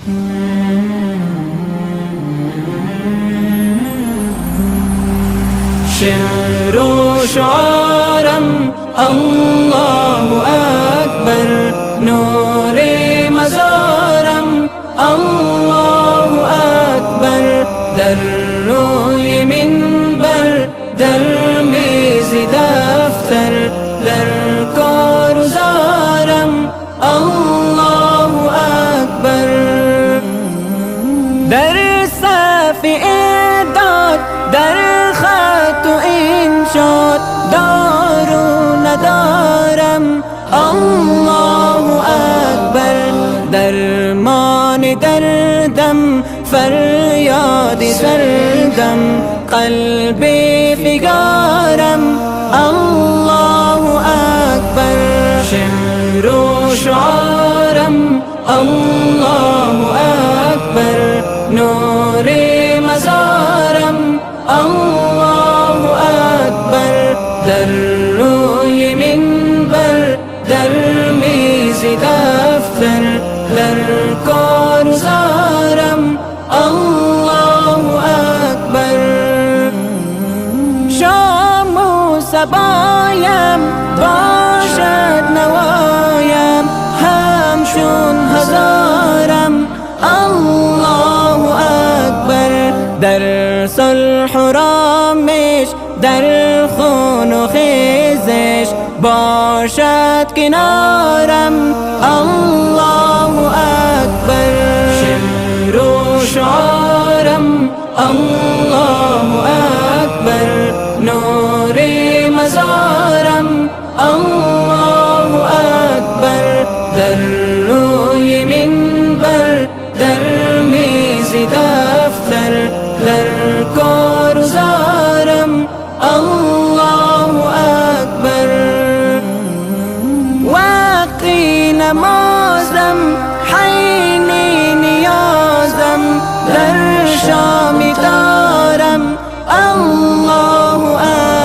شعر شعارم الله أكبر نور مزارم الله أكبر در روی منبر در میز دفتر در کارزارم الله أكبر در صف اعداد در خط و انشاد دارو ندارم الله أكبر درمان دردم فریاد سردم قلب فگارم الله أكبر شعر و شعارم الله أكبر نور مزارم الله أكبر در روی منبر در میز دفتر در کارزارم الله أكبر شام و صبایم باشد نوایم همچون هزارم الله أكبر در صلح و رامش در خون و خیزش باشد کنارم الله أكبر شعر و شعارم الله أكبر نور مزارم الله أكبر در روی منبر در میز دفتر در کارزارم الله أكبر وقتی نمازم حین نیازم در شام دارم الله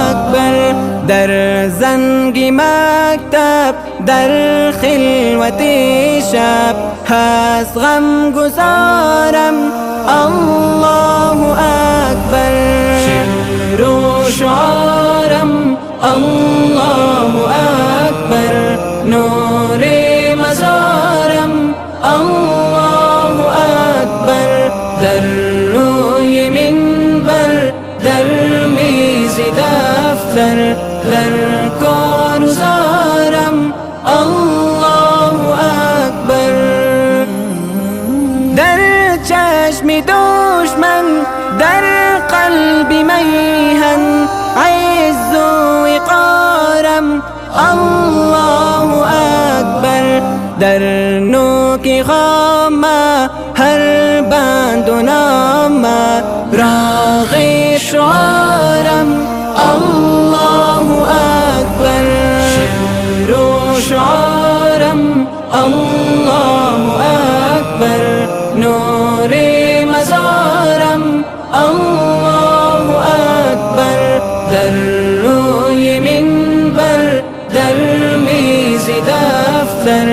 أكبر در زنگ مکتب در خلوت شب هست غم گزارم الله أكبر شعر و شعارم الله أكبر نور مزارم الله أكبر در روی منبر در میز دفتر در کارزارم الله أكبر در چشم دشمن در قلب میهن عز و وقارم الله أكبر در نوک خامه هر بند و نامه راغ شعارم الله أكبر شعر و شعارم الله أكبر نور مزارم الله أكبر در روی منبر در میز دفتر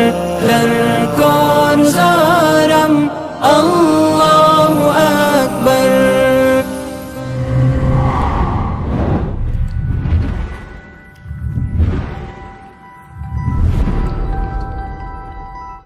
در کارزارم الله